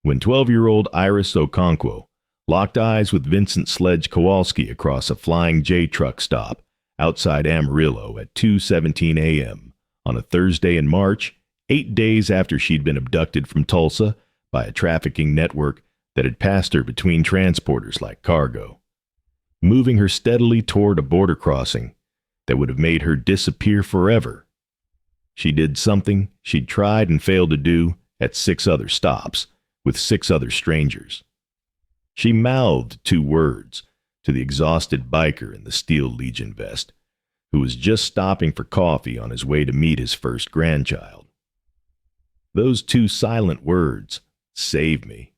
when 12-year-old Iris Okonkwo locked eyes with Vincent Sledge Kowalski across a Flying J truck stop outside Amarillo at 2:17 a.m. on a Thursday in March, 8 days after she'd been abducted from Tulsa by a trafficking network that had passed her between transporters like cargo, moving her steadily toward a border crossing that would have made her disappear forever. She did something she'd tried and failed to do at 6 other stops with 6 other strangers. She mouthed 2 words to the exhausted biker in the Steel Legion vest, who was just stopping for coffee on his way to meet his first grandchild. Those 2 silent words, "Save me,"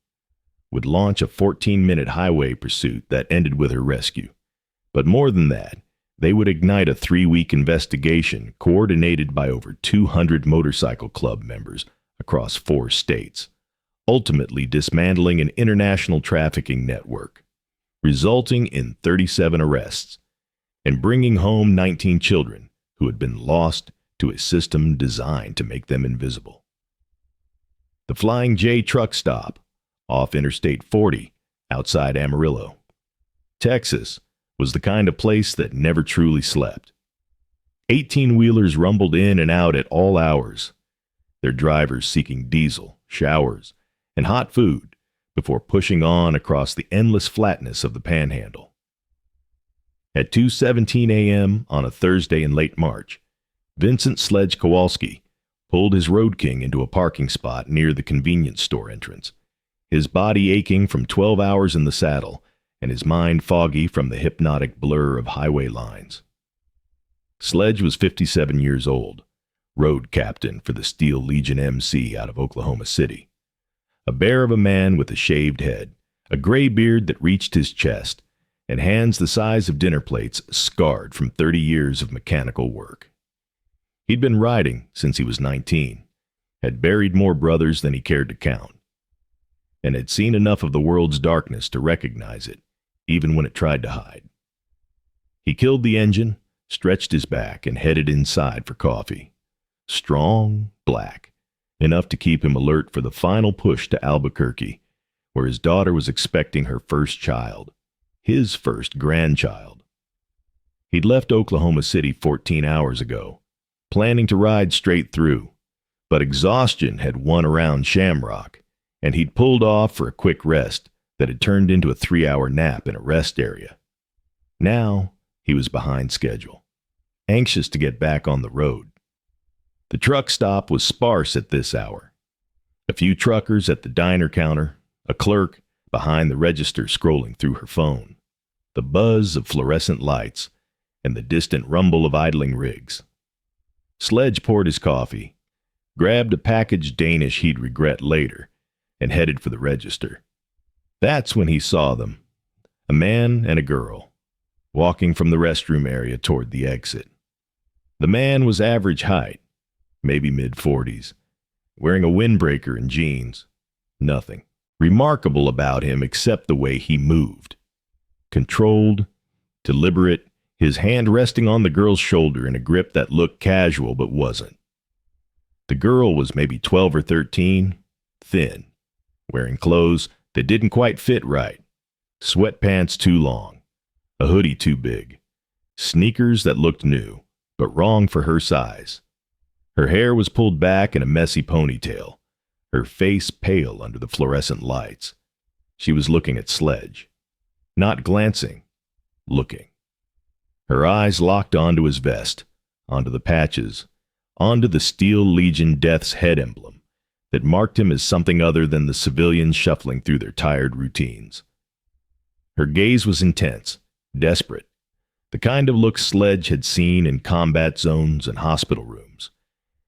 would launch a 14-minute highway pursuit that ended with her rescue. But more than that, they would ignite a 3-week investigation coordinated by over 200 motorcycle club members across 4 states, ultimately dismantling an international trafficking network, resulting in 37 arrests, and bringing home 19 children who had been lost to a system designed to make them invisible. The Flying J truck stop off Interstate 40 outside Amarillo, Texas, was the kind of place that never truly slept. 18-wheelers rumbled in and out at all hours, their drivers seeking diesel, showers, and hot food before pushing on across the endless flatness of the Panhandle. At 2:17 a.m. on a Thursday in late March, Vincent Sledge Kowalski pulled his Road King into a parking spot near the convenience store entrance, his body aching from 12 hours in the saddle and his mind foggy from the hypnotic blur of highway lines. Sledge was 57 years old, road captain for the Steel Legion MC out of Oklahoma City. A bear of a man with a shaved head, a gray beard that reached his chest, and hands the size of dinner plates scarred from 30 years of mechanical work. He'd been riding since he was 19, had buried more brothers than he cared to count, and had seen enough of the world's darkness to recognize it, even when it tried to hide. He killed the engine, stretched his back, and headed inside for coffee. Strong, black, enough to keep him alert for the final push to Albuquerque, where his daughter was expecting her first child, his first grandchild. He'd left Oklahoma City 14 hours ago, planning to ride straight through, but exhaustion had won around Shamrock, and he'd pulled off for a quick rest that had turned into a 3-hour nap in a rest area. Now he was behind schedule, anxious to get back on the road. The truck stop was sparse at this hour. A few truckers at the diner counter, a clerk behind the register scrolling through her phone, the buzz of fluorescent lights, and the distant rumble of idling rigs. Sledge poured his coffee, grabbed a packaged Danish he'd regret later, and headed for the register. That's when he saw them, a man and a girl, walking from the restroom area toward the exit. The man was average height, maybe mid-40s, wearing a windbreaker and jeans. Nothing remarkable about him except the way he moved. Controlled, deliberate, his hand resting on the girl's shoulder in a grip that looked casual but wasn't. The girl was maybe 12 or 13, thin, wearing clothes that didn't quite fit right, sweatpants too long, a hoodie too big, sneakers that looked new, but wrong for her size. Her hair was pulled back in a messy ponytail, her face pale under the fluorescent lights. She was looking at Sledge. Not glancing, looking. Her eyes locked onto his vest, onto the patches, onto the Steel Legion Death's head emblem that marked him as something other than the civilians shuffling through their tired routines. Her gaze was intense, desperate, the kind of look Sledge had seen in combat zones and hospital rooms,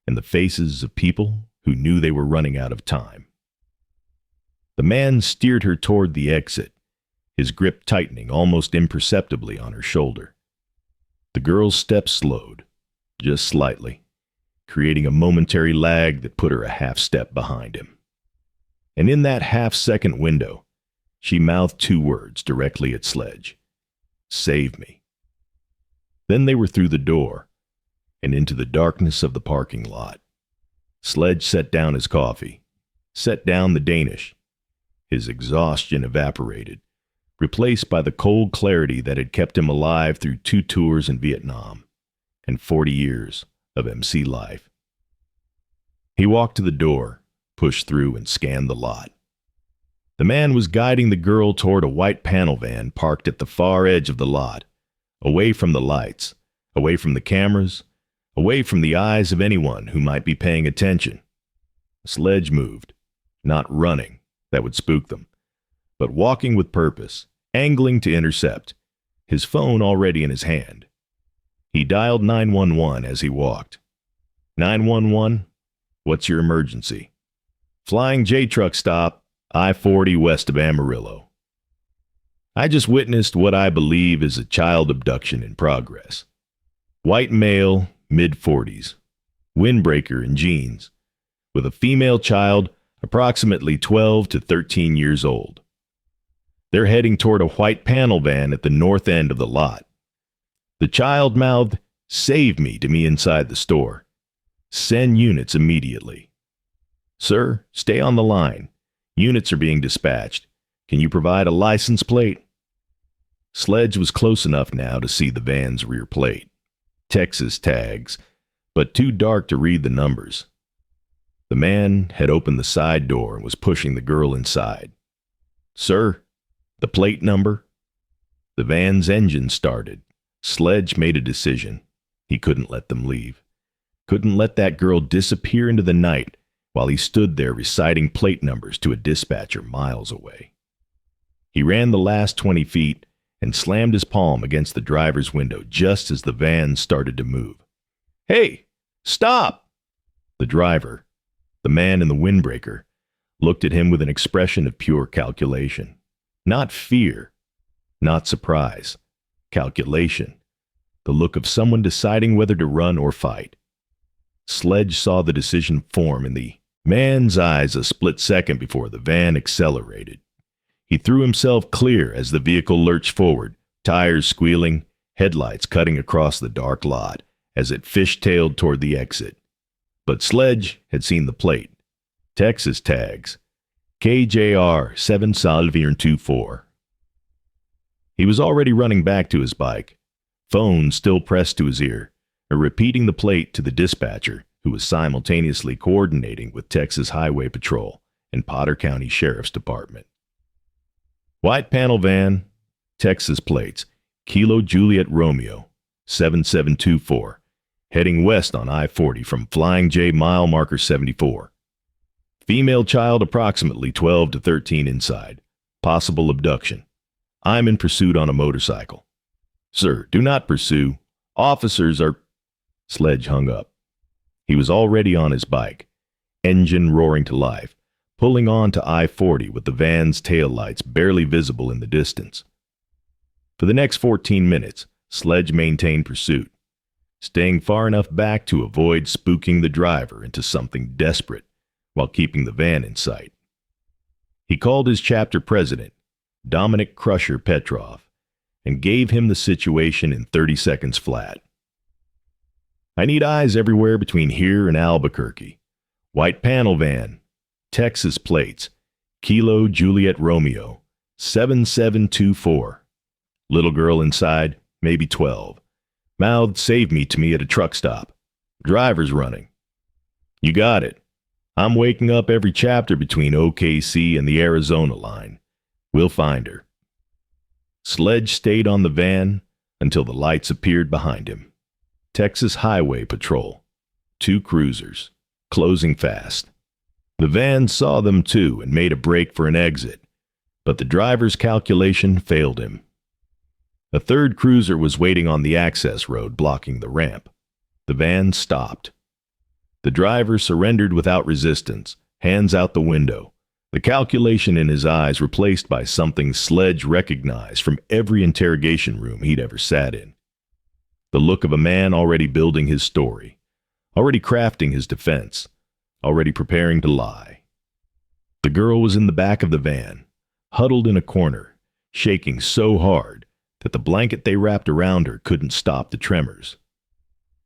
and the faces of people who knew they were running out of time. The man steered her toward the exit, his grip tightening almost imperceptibly on her shoulder. The girl's steps slowed, just slightly, creating a momentary lag that put her a half step behind him. And in that half-second window, she mouthed 2 words directly at Sledge. "Save me." Then they were through the door and into the darkness of the parking lot. Sledge set down his coffee, set down the Danish, His exhaustion evaporated, replaced by the cold clarity that had kept him alive through 2 tours in Vietnam and 40 years of MC life. He walked to the door, pushed through, and scanned the lot. The man was guiding the girl toward a white panel van parked at the far edge of the lot, away from the lights, away from the cameras, away from the eyes of anyone who might be paying attention. Sledge moved, not running, that would spook them, but walking with purpose, angling to intercept, his phone already in his hand. He dialed 911 as he walked. 911, what's your emergency? Flying J-truck stop, I-40 west of Amarillo. I just witnessed what I believe is a child abduction in progress. White male, mid-40s, windbreaker and jeans, with a female child approximately 12 to 13 years old. They're heading toward a white panel van at the north end of the lot. The child mouthed, "Save me," to me inside the store. Send units immediately. Sir, stay on the line. Units are being dispatched. Can you provide a license plate? Sledge was close enough now to see the van's rear plate. Texas tags, but too dark to read the numbers. The man had opened the side door and was pushing the girl inside. Sir, the plate number? The van's engine started. Sledge made a decision. He couldn't let them leave. Couldn't let that girl disappear into the night while he stood there reciting plate numbers to a dispatcher miles away. He ran the last 20 feet and slammed his palm against the driver's window just as the van started to move. Hey, stop! The driver, the man in the windbreaker, looked at him with an expression of pure calculation. Not fear, not surprise. Calculation. The look of someone deciding whether to run or fight. Sledge saw the decision form in the man's eyes a split second before the van accelerated. He threw himself clear as the vehicle lurched forward, tires squealing, headlights cutting across the dark lot as it fishtailed toward the exit. But Sledge had seen the plate. Texas tags. KJR 7Salviern24. He was already running back to his bike, phone still pressed to his ear, repeating the plate to the dispatcher, who was simultaneously coordinating with Texas Highway Patrol and Potter County Sheriff's Department. White panel van, Texas plates, Kilo Juliet Romeo, 7724, heading west on I-40 from Flying J mile marker 74. Female child approximately 12 to 13 inside. Possible abduction. I'm in pursuit on a motorcycle. Sir, do not pursue. Officers are... Sledge hung up. He was already on his bike, engine roaring to life, pulling on to I-40 with the van's taillights barely visible in the distance. For the next 14 minutes, Sledge maintained pursuit, staying far enough back to avoid spooking the driver into something desperate while keeping the van in sight. He called his chapter president, Dominic Crusher Petrov, and gave him the situation in 30 seconds flat. I need eyes everywhere between here and Albuquerque. White panel van, Texas plates, Kilo Juliet Romeo, 7724. Little girl inside, maybe 12. Mouthed "Save me" to me at a truck stop. Driver's running. You got it. I'm waking up every chapter between OKC and the Arizona line. We'll find her. Sledge stayed on the van until the lights appeared behind him. Texas Highway Patrol. 2 cruisers. Closing fast. The van saw them too and made a break for an exit, but the driver's calculation failed him. A 3rd cruiser was waiting on the access road blocking the ramp. The van stopped. The driver surrendered without resistance, hands out the window, the calculation in his eyes replaced by something Sledge recognized from every interrogation room he'd ever sat in. The look of a man already building his story, already crafting his defense, already preparing to lie. The girl was in the back of the van, huddled in a corner, shaking so hard that the blanket they wrapped around her couldn't stop the tremors.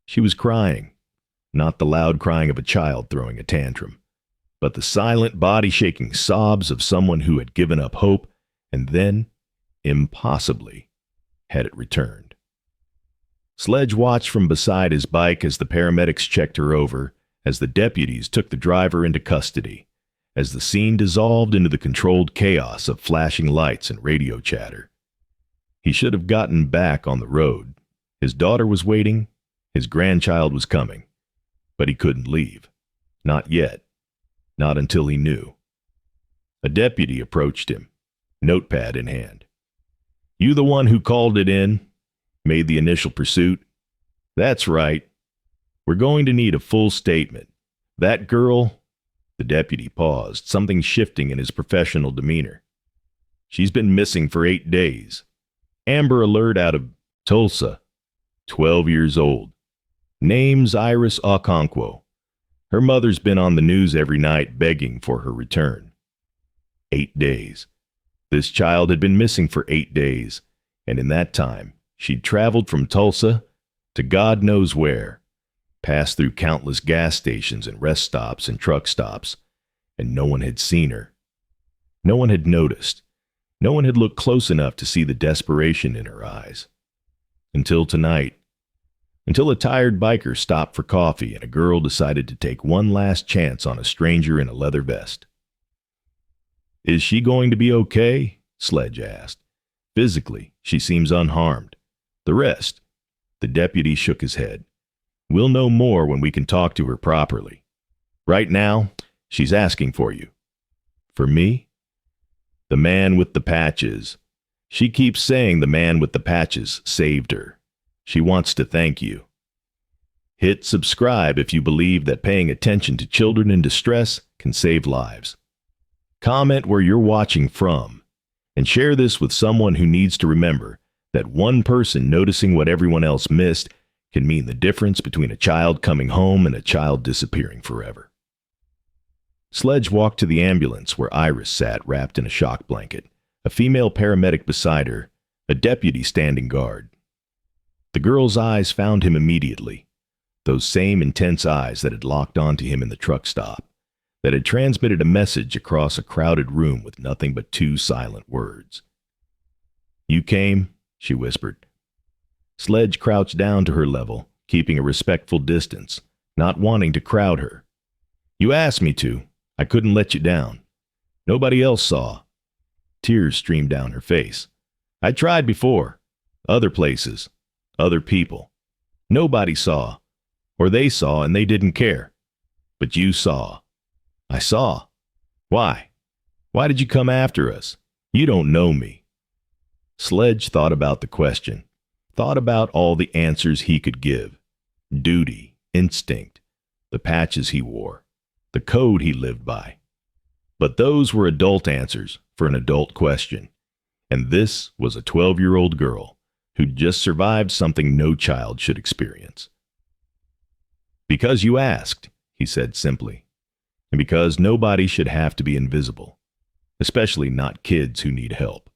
She was crying, not the loud crying of a child throwing a tantrum, but the silent, body-shaking sobs of someone who had given up hope and then, impossibly, had it returned. Sledge watched from beside his bike as the paramedics checked her over, as the deputies took the driver into custody, as the scene dissolved into the controlled chaos of flashing lights and radio chatter. He should have gotten back on the road. His daughter was waiting, his grandchild was coming, but he couldn't leave. Not yet. Not until he knew. A deputy approached him, notepad in hand. "You the one who called it in? Made the initial pursuit?" "That's right. We're going to need a full statement. That girl—" The deputy paused, something shifting in his professional demeanor. "She's been missing for 8 days. Amber Alert out of Tulsa. 12 years old. Name's Iris Okonkwo. Her mother's been on the news every night begging for her return. 8 days. This child had been missing for 8 days, and in that time, she'd traveled from Tulsa to God knows where, passed through countless gas stations and rest stops and truck stops, and no one had seen her. No one had noticed. No one had looked close enough to see the desperation in her eyes. Until tonight. Until a tired biker stopped for coffee and a girl decided to take one last chance on a stranger in a leather vest. "Is she going to be okay?" Sledge asked. "Physically, she seems unharmed. The rest?" The deputy shook his head. "We'll know more when we can talk to her properly. Right now, she's asking for you." "For me?" "The man with the patches. She keeps saying the man with the patches saved her. She wants to thank you. Hit subscribe if you believe that paying attention to children in distress can save lives. Comment where you're watching from, and share this with someone who needs to remember that one person noticing what everyone else missed can mean the difference between a child coming home and a child disappearing forever." Sledge walked to the ambulance where Iris sat wrapped in a shock blanket, a female paramedic beside her, a deputy standing guard. The girl's eyes found him immediately, those same intense eyes that had locked onto him in the truck stop, that had transmitted a message across a crowded room with nothing but 2 silent words. "You came?" she whispered. Sledge crouched down to her level, keeping a respectful distance, not wanting to crowd her. "You asked me to. I couldn't let you down. Nobody else saw." Tears streamed down her face. "I tried before. Other places. Other people. Nobody saw. Or they saw and they didn't care. But you saw." "I saw. Why? Why did you come after us? You don't know me." Sledge thought about the question, thought about all the answers he could give. Duty, instinct, the patches he wore, the code he lived by. But those were adult answers for an adult question. And this was a 12-year-old girl who'd just survived something no child should experience. "Because you asked," he said simply, "and because nobody should have to be invisible, especially not kids who need help."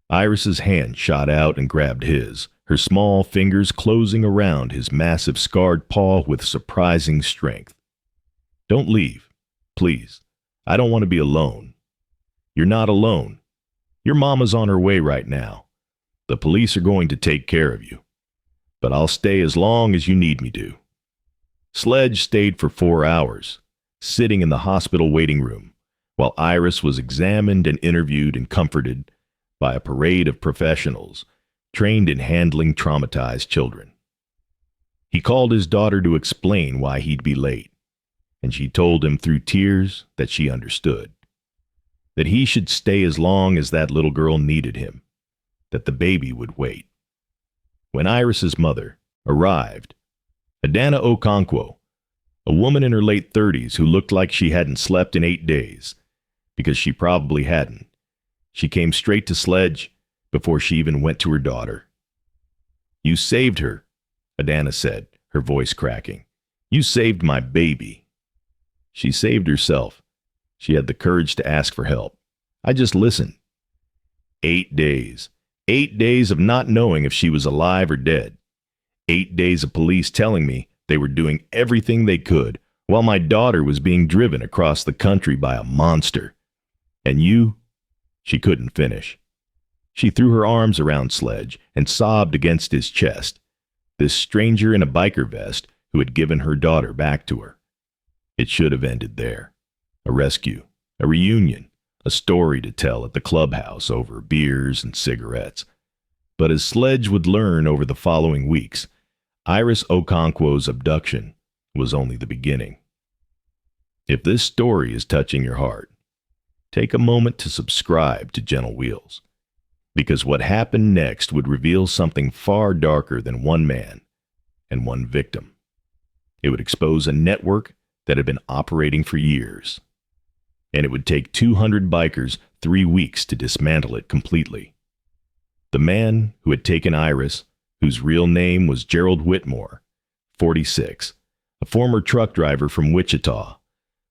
Iris's hand shot out and grabbed his, her small fingers closing around his massive scarred paw with surprising strength. "Don't leave, please. I don't want to be alone." "You're not alone. Your mama's on her way right now. The police are going to take care of you. But I'll stay as long as you need me to." Sledge stayed for 4 hours, sitting in the hospital waiting room, while Iris was examined and interviewed and comforted by a parade of professionals trained in handling traumatized children. He called his daughter to explain why he'd be late, and she told him through tears that she understood, that he should stay as long as that little girl needed him, that the baby would wait. When Iris's mother arrived, Adana Okonkwo, a woman in her late 30s who looked like she hadn't slept in 8 days, because she probably hadn't, she came straight to Sledge before she even went to her daughter. "You saved her," Adana said, her voice cracking. "You saved my baby." She saved herself. She had the courage to ask for help. I just listened. 8 days. 8 days of not knowing if she was alive or dead. 8 days of police telling me they were doing everything they could, while my daughter was being driven across the country by a monster. And you?" She couldn't finish. She threw her arms around Sledge and sobbed against his chest, this stranger in a biker vest who had given her daughter back to her. It should have ended there. A rescue, a reunion, a story to tell at the clubhouse over beers and cigarettes. But as Sledge would learn over the following weeks, Iris Okonkwo's abduction was only the beginning. If this story is touching your heart, take a moment to subscribe to Gentle Wheels, because what happened next would reveal something far darker than one man and one victim. It would expose a network that had been operating for years, and it would take 200 bikers 3 weeks to dismantle it completely. The man who had taken Iris, whose real name was Gerald Whitmore, 46, a former truck driver from Wichita,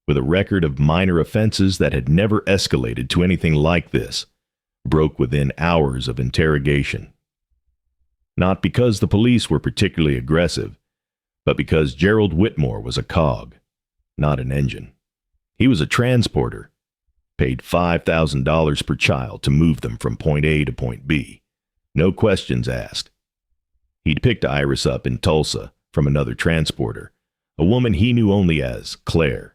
with a record of minor offenses that had never escalated to anything like this, broke within hours of interrogation. Not because the police were particularly aggressive, but because Gerald Whitmore was a cog, not an engine. He was a transporter, paid $5,000 per child to move them from point A to point B. No questions asked. He'd picked Iris up in Tulsa from another transporter, a woman he knew only as Claire.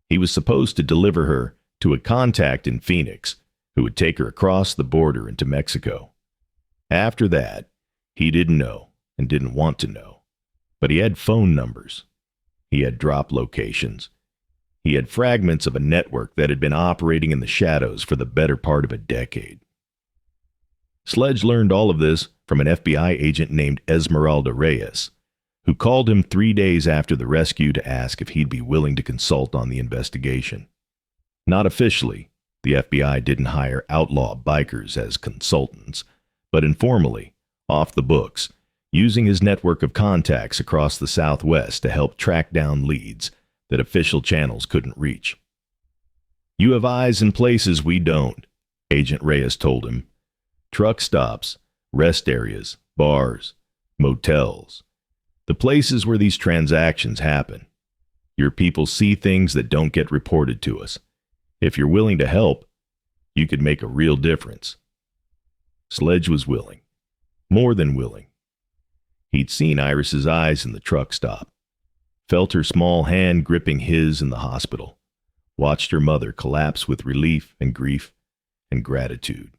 He was supposed to deliver her to a contact in Phoenix who would take her across the border into Mexico. After that, he didn't know and didn't want to know. But he had phone numbers. He had drop locations. He had fragments of a network that had been operating in the shadows for the better part of a decade. Sledge learned all of this from an FBI agent named Esmeralda Reyes, who called him 3 days after the rescue to ask if he'd be willing to consult on the investigation. Not officially, the FBI didn't hire outlaw bikers as consultants, but informally, off the books, using his network of contacts across the Southwest to help track down leads that official channels couldn't reach. "You have eyes in places we don't," Agent Reyes told him. "Truck stops, rest areas, bars, motels, the places where these transactions happen. Your people see things that don't get reported to us. If you're willing to help, you could make a real difference." Sledge was willing, more than willing. He'd seen Iris's eyes in the truck stop, felt her small hand gripping his in the hospital, watched her mother collapse with relief and grief and gratitude.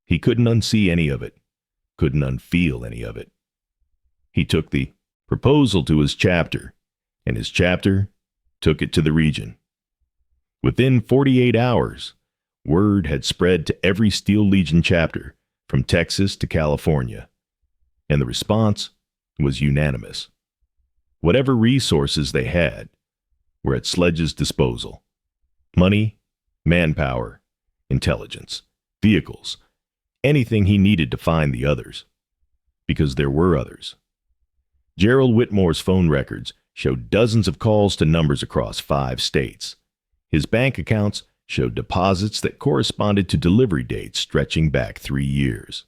He couldn't unsee any of it, couldn't unfeel any of it. He took the proposal to his chapter, and his chapter took it to the region. Within 48 hours, word had spread to every Steel Legion chapter, from Texas to California, and the response was unanimous. Whatever resources they had were at Sledge's disposal. Money, manpower, intelligence, vehicles, anything he needed to find the others. Because there were others. Gerald Whitmore's phone records showed dozens of calls to numbers across 5 states. His bank accounts showed deposits that corresponded to delivery dates stretching back 3 years.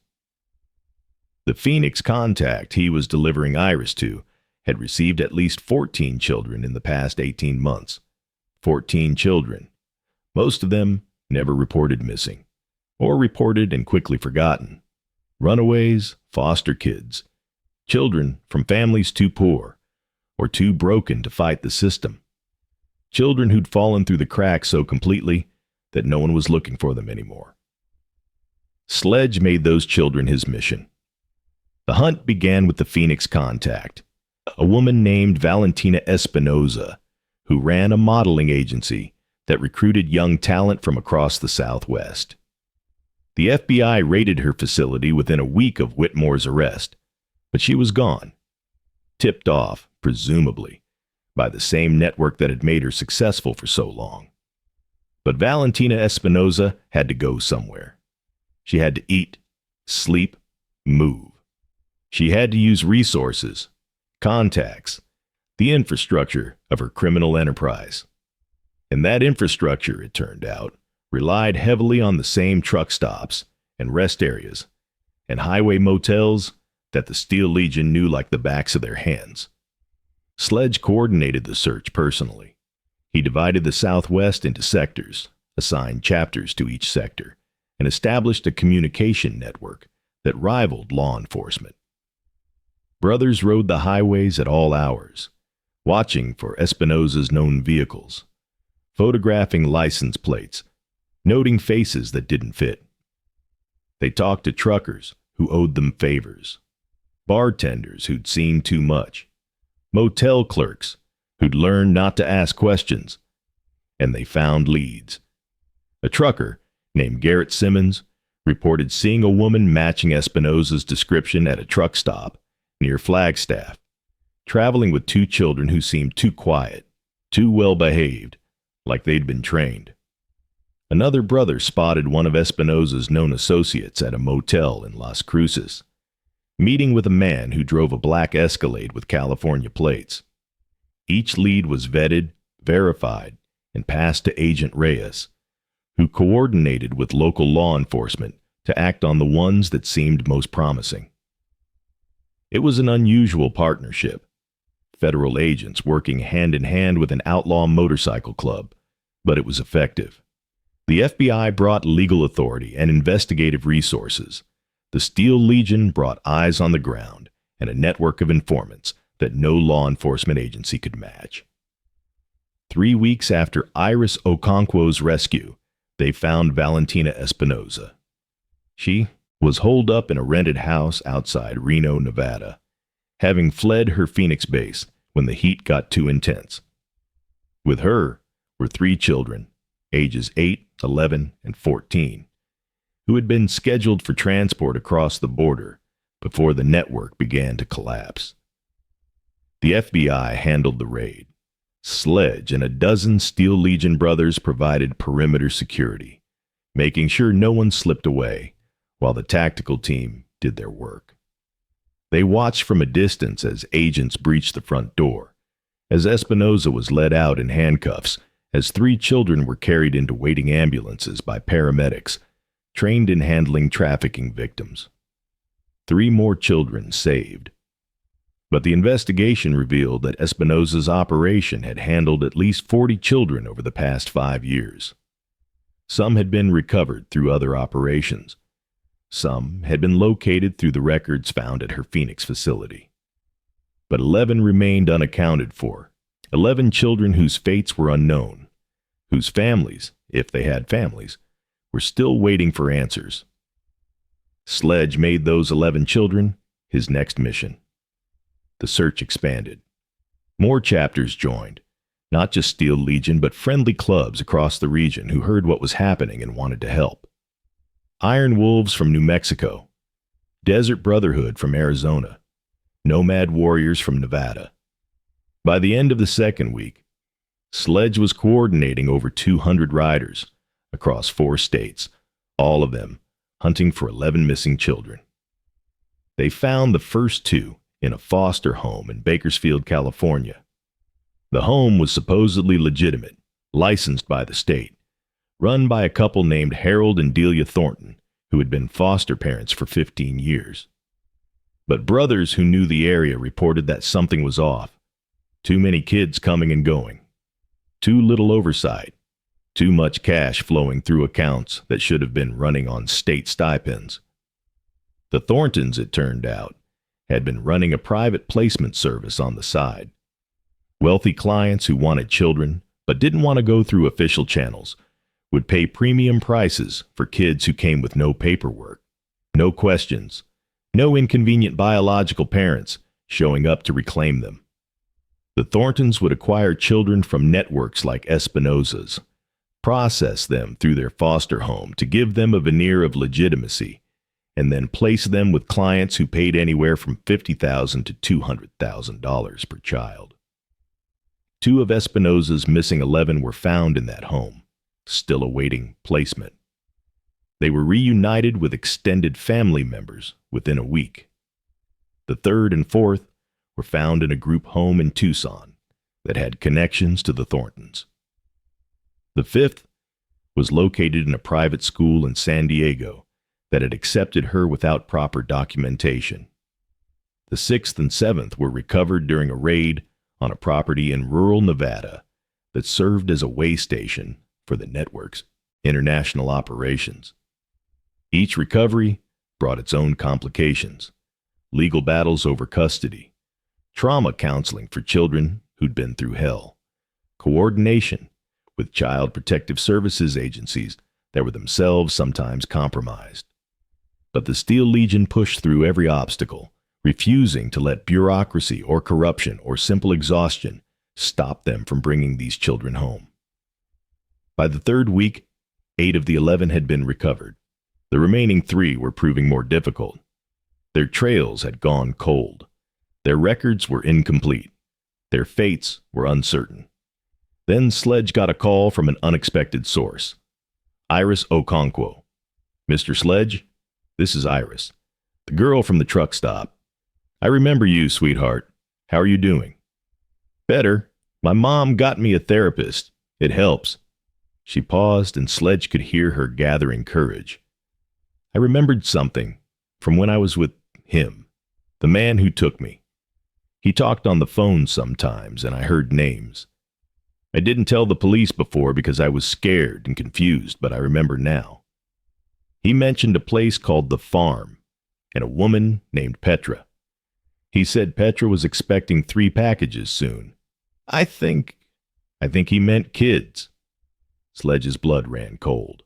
The Phoenix contact he was delivering Iris to had received at least 14 children in the past 18 months. 14 children. Most of them never reported missing, or reported and quickly forgotten. Runaways, foster kids, children from families too poor or too broken to fight the system. Children who'd fallen through the cracks so completely that no one was looking for them anymore. Sledge made those children his mission. The hunt began with the Phoenix contact, a woman named Valentina Espinoza, who ran a modeling agency that recruited young talent from across the Southwest. The FBI raided her facility within a week of Whitmore's arrest, but she was gone, tipped off, presumably, by the same network that had made her successful for so long. But Valentina Espinoza had to go somewhere. She had to eat, sleep, move. She had to use resources, contacts, the infrastructure of her criminal enterprise. And that infrastructure, it turned out, relied heavily on the same truck stops and rest areas and highway motels that the Steel Legion knew like the backs of their hands. Sledge coordinated the search personally. He divided the Southwest into sectors, assigned chapters to each sector, and established a communication network that rivaled law enforcement. Brothers rode the highways at all hours, watching for Espinosa's known vehicles, photographing license plates, noting faces that didn't fit. They talked to truckers who owed them favors, bartenders who'd seen too much, motel clerks who'd learned not to ask questions, and they found leads. A trucker named Garrett Simmons reported seeing a woman matching Espinosa's description at a truck stop near Flagstaff, traveling with 2 children who seemed too quiet, too well behaved, like they'd been trained. Another brother spotted one of Espinosa's known associates at a motel in Las Cruces, meeting with a man who drove a black Escalade with California plates. Each lead was vetted, verified, and passed to Agent Reyes, who coordinated with local law enforcement to act on the ones that seemed most promising. It was an unusual partnership, federal agents working hand in hand with an outlaw motorcycle club, but it was effective. The FBI brought legal authority and investigative resources. The Steel Legion brought eyes on the ground and a network of informants that no law enforcement agency could match. 3 weeks after Iris Okonkwo's rescue, they found Valentina Espinosa. She was holed up in a rented house outside Reno, Nevada, having fled her Phoenix base when the heat got too intense. With her were 3 children, ages 8, 11, and 14, who had been scheduled for transport across the border before the network began to collapse. The FBI handled the raid. Sledge and a dozen Steel Legion brothers provided perimeter security, making sure no one slipped away, while the tactical team did their work. They watched from a distance as agents breached the front door, as Espinosa was led out in handcuffs, as 3 children were carried into waiting ambulances by paramedics trained in handling trafficking victims. 3 more children saved. But the investigation revealed that Espinosa's operation had handled at least 40 children over the past 5 years. Some had been recovered through other operations. Some had been located through the records found at her Phoenix facility. But 11 remained unaccounted for, 11 children whose fates were unknown, whose families, if they had families, were still waiting for answers. Sledge made those 11 children his next mission. The search expanded. More chapters joined, not just Steel Legion, but friendly clubs across the region who heard what was happening and wanted to help. Iron Wolves from New Mexico, Desert Brotherhood from Arizona, Nomad Warriors from Nevada. By the end of the second week, Sledge was coordinating over 200 riders across 4 states, all of them hunting for 11 missing children. They found the first 2 in a foster home in Bakersfield, California. The home was supposedly legitimate, licensed by the state, run by a couple named Harold and Delia Thornton, who had been foster parents for 15 years. But brothers who knew the area reported that something was off. Too many kids coming and going. Too little oversight. Too much cash flowing through accounts that should have been running on state stipends. The Thorntons, it turned out, had been running a private placement service on the side. Wealthy clients who wanted children but didn't want to go through official channels would pay premium prices for kids who came with no paperwork, no questions, no inconvenient biological parents showing up to reclaim them. The Thorntons would acquire children from networks like Espinosa's, process them through their foster home to give them a veneer of legitimacy, and then place them with clients who paid anywhere from $50,000 to $200,000 per child. 2 of Espinosa's missing 11 were found in that home, still awaiting placement. They were reunited with extended family members within a week. The 3rd and 4th were found in a group home in Tucson that had connections to the Thorntons. The 5th was located in a private school in San Diego that had accepted her without proper documentation. The 6th and 7th were recovered during a raid on a property in rural Nevada that served as a way station for the network's international operations. Each recovery brought its own complications: legal battles over custody, trauma counseling for children who'd been through hell, coordination with child protective services agencies that were themselves sometimes compromised. But the Steel Legion pushed through every obstacle, refusing to let bureaucracy or corruption or simple exhaustion stop them from bringing these children home. By the third week, 8 of the 11 had been recovered. The remaining 3 were proving more difficult. Their trails had gone cold. Their records were incomplete. Their fates were uncertain. Then Sledge got a call from an unexpected source. Iris Okonkwo. "Mr. Sledge, this is Iris, the girl from the truck stop. I remember you, sweetheart. How are you doing?" "Better. My mom got me a therapist. It helps." She paused, and Sledge could hear her gathering courage. "I remembered something from when I was with him, the man who took me. He talked on the phone sometimes, and I heard names. I didn't tell the police before because I was scared and confused, but I remember now. He mentioned a place called The Farm and a woman named Petra. He said Petra was expecting 3 packages soon. I think he meant kids." Sledge's blood ran cold.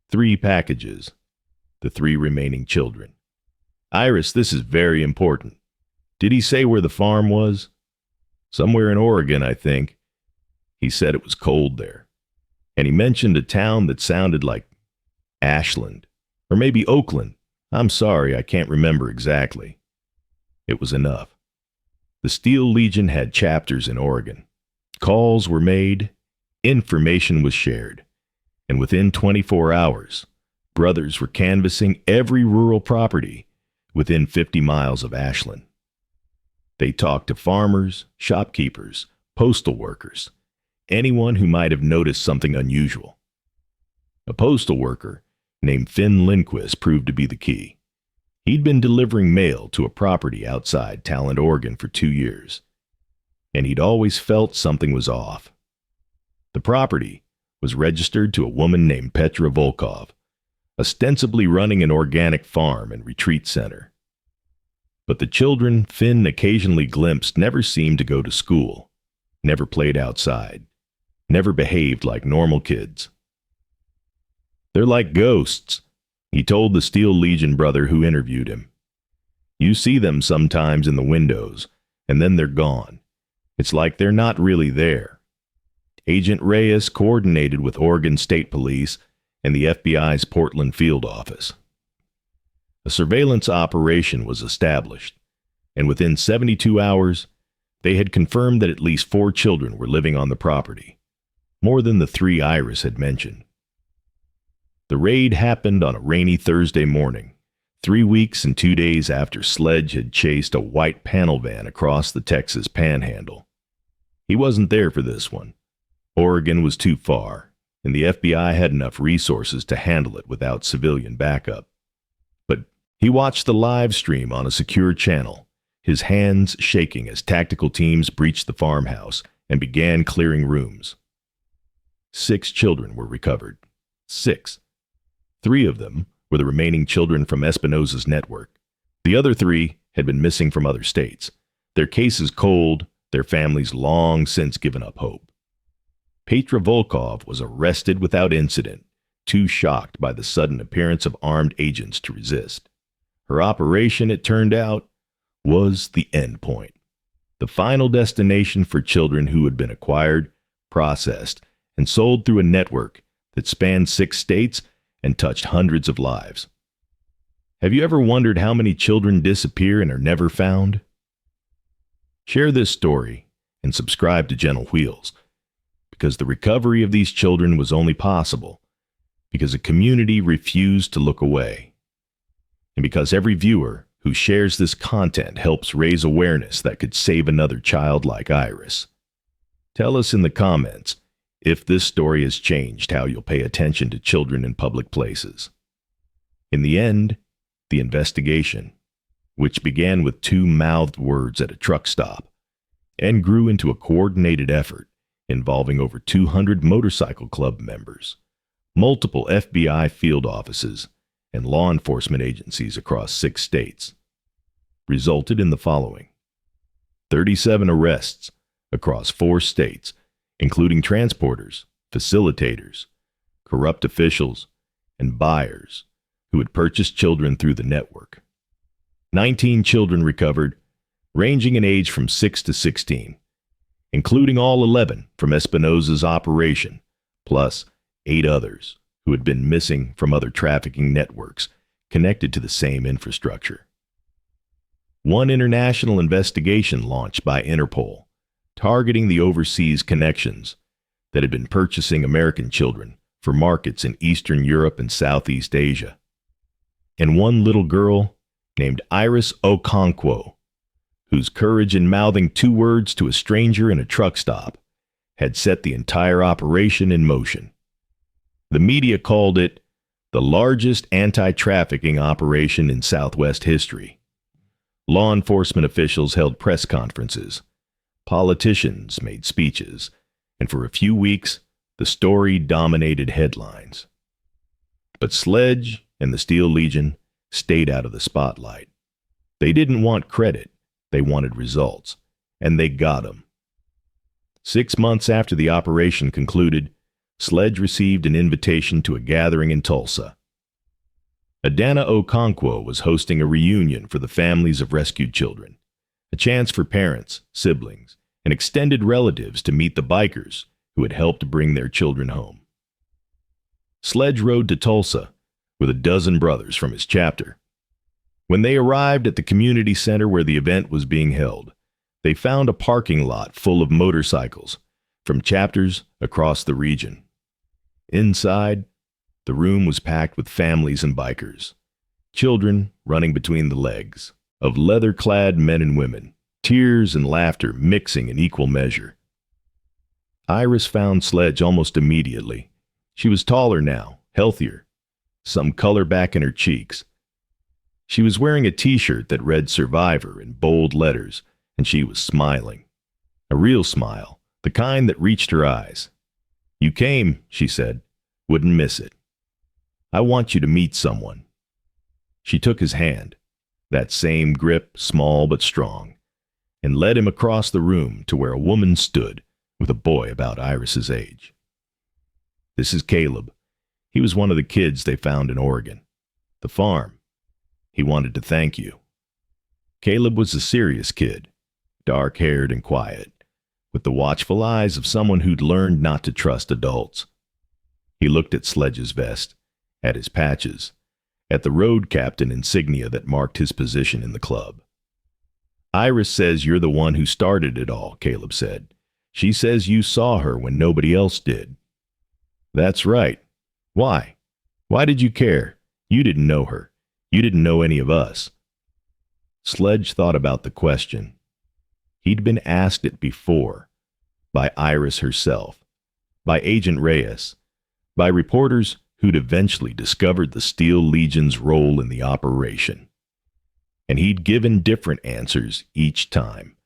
3 packages. The 3 remaining children. "Iris, this is very important. Did he say where the farm was?" "Somewhere in Oregon, I think. He said it was cold there. And he mentioned a town that sounded like Ashland, or maybe Oakland. I'm sorry, I can't remember exactly." It was enough. The Steel Legion had chapters in Oregon. Calls were made, information was shared, and within 24 hours, brothers were canvassing every rural property within 50 miles of Ashland. They talked to farmers, shopkeepers, postal workers, anyone who might have noticed something unusual. A postal worker named Finn Lindquist proved to be the key. He'd been delivering mail to a property outside Talent, Oregon for 2 years, and he'd always felt something was off. The property was registered to a woman named Petra Volkov, ostensibly running an organic farm and retreat center. But the children Finn occasionally glimpsed never seemed to go to school, never played outside, never behaved like normal kids. "They're like ghosts," he told the Steel Legion brother who interviewed him. "You see them sometimes in the windows, and then they're gone. It's like they're not really there." Agent Reyes coordinated with Oregon State Police and the FBI's Portland field office. A surveillance operation was established, and within 72 hours, they had confirmed that at least 4 children were living on the property, more than the 3 Iris had mentioned. The raid happened on a rainy Thursday morning, 3 weeks and 2 days after Sledge had chased a white panel van across the Texas Panhandle. He wasn't there for this one. Oregon was too far, and the FBI had enough resources to handle it without civilian backup. But he watched the live stream on a secure channel, his hands shaking as tactical teams breached the farmhouse and began clearing rooms. 6 children were recovered. 6. 3 of them were the remaining children from Espinosa's network. The other 3 had been missing from other states. Their cases cold, their families long since given up hope. Petra Volkov was arrested without incident, too shocked by the sudden appearance of armed agents to resist. Her operation, it turned out, was the end point, the final destination for children who had been acquired, processed, and sold through a network that spanned 6 states and touched hundreds of lives. Have you ever wondered how many children disappear and are never found? Share this story and subscribe to Gentle Wheels, because the recovery of these children was only possible because a community refused to look away, and because every viewer who shares this content helps raise awareness that could save another child like Iris. Tell us in the comments if this story has changed how you'll pay attention to children in public places. In the end, the investigation, which began with 2 mouthed words at a truck stop, and grew into a coordinated effort involving over 200 motorcycle club members, multiple FBI field offices, and law enforcement agencies across 6 states. Resulted in the following: 37 arrests across 4 states, including transporters, facilitators, corrupt officials, and buyers who had purchased children through the network. 19 children recovered, ranging in age from 6 to 16, including all 11 from Espinosa's operation, plus 8 others who had been missing from other trafficking networks connected to the same infrastructure. One international investigation launched by Interpol, targeting the overseas connections that had been purchasing American children for markets in Eastern Europe and Southeast Asia. And one little girl named Iris Okonkwo, whose courage in mouthing 2 words to a stranger in a truck stop had set the entire operation in motion. The media called it the largest anti-trafficking operation in Southwest history. Law enforcement officials held press conferences, politicians made speeches, and for a few weeks, the story dominated headlines. But Sledge and the Steel Legion stayed out of the spotlight. They didn't want credit, they wanted results, and they got them. 6 months after the operation concluded, Sledge received an invitation to a gathering in Tulsa. Adana Okonkwo was hosting a reunion for the families of rescued children, a chance for parents, siblings, and extended relatives to meet the bikers who had helped bring their children home. Sledge rode to Tulsa with a dozen brothers from his chapter. When they arrived at the community center where the event was being held, they found a parking lot full of motorcycles from chapters across the region. Inside, the room was packed with families and bikers, children running between the legs of leather-clad men and women, tears and laughter mixing in equal measure. Iris found Sledge almost immediately. She was taller now, healthier, some color back in her cheeks. She was wearing a t-shirt that read Survivor in bold letters, and she was smiling. A real smile, the kind that reached her eyes. "You came," she said. "Wouldn't miss it. I want you to meet someone." She took his hand, that same grip, small but strong, and led him across the room to where a woman stood with a boy about Iris's age. "This is Caleb. He was one of the kids they found in Oregon. The farm. He wanted to thank you." Caleb was a serious kid, dark-haired and quiet, with the watchful eyes of someone who'd learned not to trust adults. He looked at Sledge's vest, at his patches, at the road captain insignia that marked his position in the club. "Iris says you're the one who started it all," Caleb said. "She says you saw her when nobody else did." "That's right. Why? Why did you care? You didn't know her. You didn't know any of us." Sledge thought about the question. He'd been asked it before, by Iris herself, by Agent Reyes, by reporters who'd eventually discovered the Steel Legion's role in the operation. And he'd given different answers each time,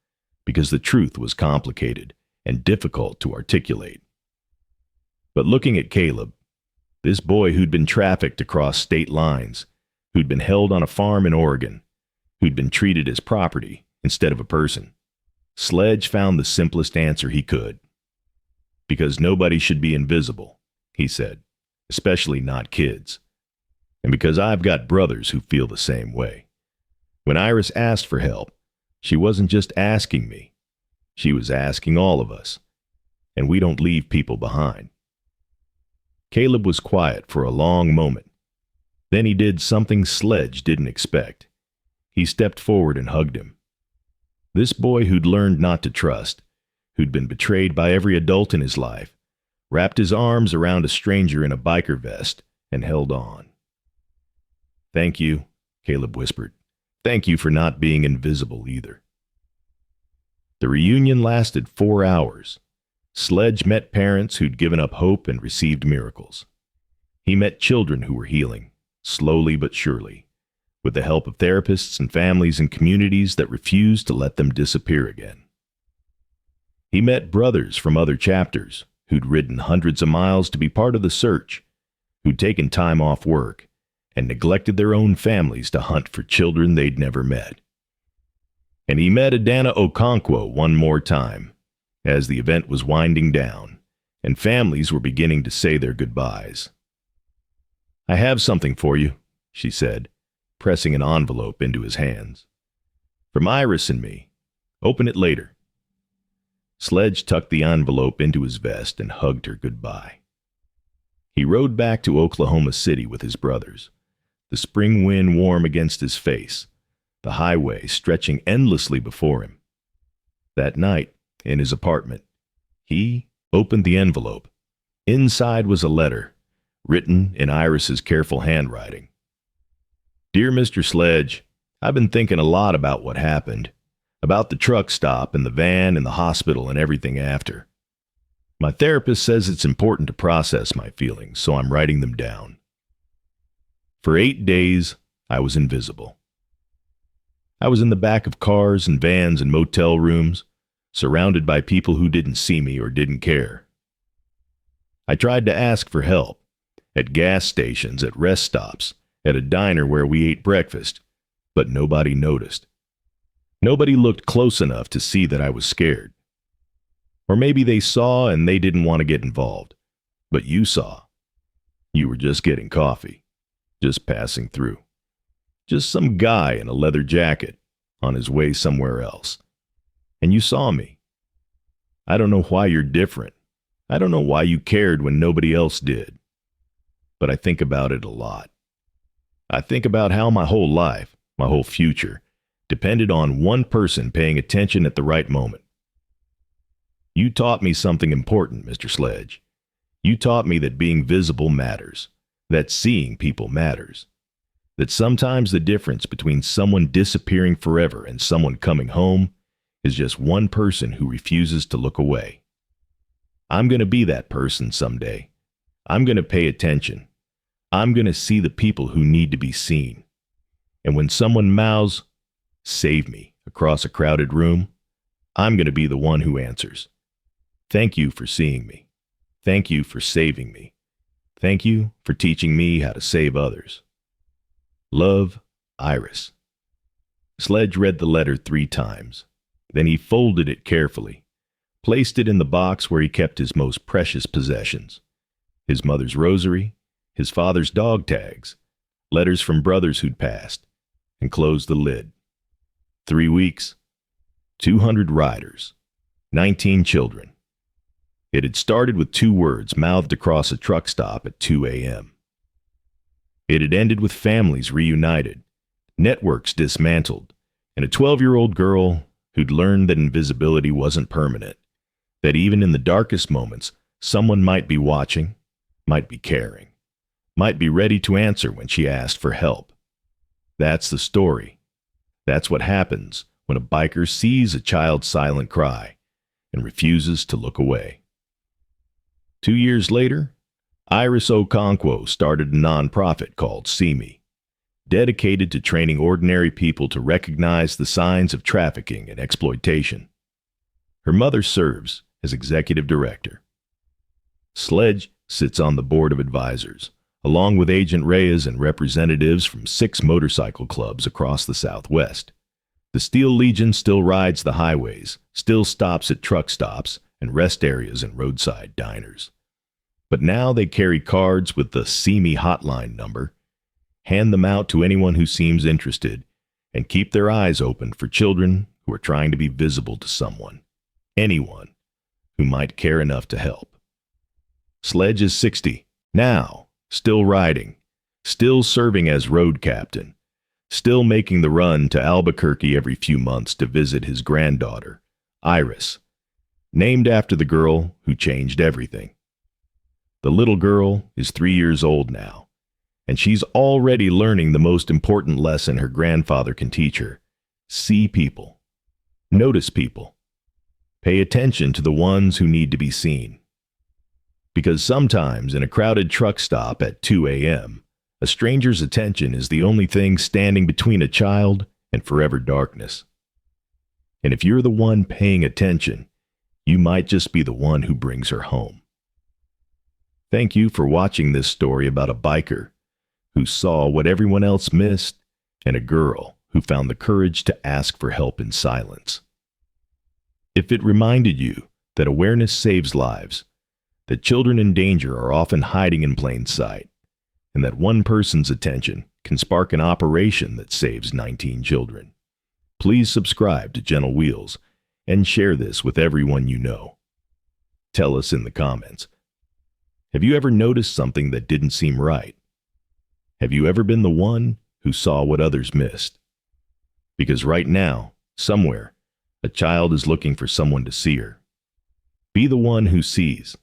because the truth was complicated and difficult to articulate. But looking at Caleb, this boy who'd been trafficked across state lines, who'd been held on a farm in Oregon, who'd been treated as property instead of a person, Sledge found the simplest answer he could. "Because nobody should be invisible," he said, "especially not kids. And because I've got brothers who feel the same way. When Iris asked for help, she wasn't just asking me. She was asking all of us. And we don't leave people behind." Caleb was quiet for a long moment. Then he did something Sledge didn't expect. He stepped forward and hugged him. This boy who'd learned not to trust, who'd been betrayed by every adult in his life, wrapped his arms around a stranger in a biker vest and held on. "Thank you," Caleb whispered. "Thank you for not being invisible either." The reunion lasted 4 hours. Sledge met parents who'd given up hope and received miracles. He met children who were healing, slowly but surely, with the help of therapists and families and communities that refused to let them disappear again. He met brothers from other chapters who'd ridden hundreds of miles to be part of the search, who'd taken time off work and neglected their own families to hunt for children they'd never met. And he met Adana Okonkwo one more time, as the event was winding down, and families were beginning to say their goodbyes. "I have something for you," she said, pressing an envelope into his hands. "From Iris and me. Open it later." Sledge tucked the envelope into his vest and hugged her goodbye. He rode back to Oklahoma City with his brothers, the spring wind warm against his face, the highway stretching endlessly before him. That night, in his apartment, he opened the envelope. Inside was a letter, written in Iris's careful handwriting. "Dear Mr. Sledge, I've been thinking a lot about what happened, about the truck stop and the van and the hospital and everything after. My therapist says it's important to process my feelings, so I'm writing them down. For 8 days, I was invisible. I was in the back of cars and vans and motel rooms, surrounded by people who didn't see me or didn't care. I tried to ask for help, at gas stations, at rest stops, at a diner where we ate breakfast, but nobody noticed. Nobody looked close enough to see that I was scared. Or maybe they saw and they didn't want to get involved, but you saw. You were just getting coffee, just passing through. Just some guy in a leather jacket on his way somewhere else. And you saw me. I don't know why you're different. I don't know why you cared when nobody else did. But I think about it a lot. I think about how my whole life, my whole future, depended on one person paying attention at the right moment. You taught me something important, Mr. Sledge. You taught me that being visible matters, that seeing people matters, that sometimes the difference between someone disappearing forever and someone coming home is just one person who refuses to look away. I'm going to be that person someday. I'm going to pay attention. I'm going to see the people who need to be seen. And when someone mouths, "Save me," across a crowded room, I'm going to be the one who answers. Thank you for seeing me. Thank you for saving me. Thank you for teaching me how to save others. Love, Iris. Sledge read the letter 3 times. Then he folded it carefully, placed it in the box where he kept his most precious possessions, his mother's rosary, his father's dog tags, letters from brothers who'd passed, and closed the lid. 3 weeks, 200 riders, 19 children. It had started with 2 words mouthed across a truck stop at 2 a.m. It had ended with families reunited, networks dismantled, and a 12-year-old girl who'd learned that invisibility wasn't permanent, that even in the darkest moments, someone might be watching, might be caring, might be ready to answer when she asked for help. That's the story. That's what happens when a biker sees a child's silent cry and refuses to look away. 2 years later, Iris Okonkwo started a nonprofit called See Me, dedicated to training ordinary people to recognize the signs of trafficking and exploitation. Her mother serves as executive director. Sledge sits on the board of advisors, along with Agent Reyes and representatives from 6 motorcycle clubs across the Southwest. The Steel Legion still rides the highways, still stops at truck stops and rest areas and roadside diners. But now they carry cards with the See Me hotline number, hand them out to anyone who seems interested, and keep their eyes open for children who are trying to be visible to someone, anyone, who might care enough to help. Sledge is 60, now, still riding, still serving as road captain, still making the run to Albuquerque every few months to visit his granddaughter, Iris, named after the girl who changed everything. The little girl is 3 years old now, and she's already learning the most important lesson her grandfather can teach her. See people. Notice people. Pay attention to the ones who need to be seen. Because sometimes in a crowded truck stop at 2 a.m., a stranger's attention is the only thing standing between a child and forever darkness. And if you're the one paying attention, You might just be the one who brings her home. Thank you for watching this story about a biker who saw what everyone else missed and a girl who found the courage to ask for help in silence. If it reminded you that awareness saves lives, that children in danger are often hiding in plain sight, and that one person's attention can spark an operation that saves 19 children, please subscribe to Gentle Wheels and share this with everyone you know. Tell us in the comments. Have you ever noticed something that didn't seem right? Have you ever been the one who saw what others missed? Because right now, somewhere, a child is looking for someone to see her. Be the one who sees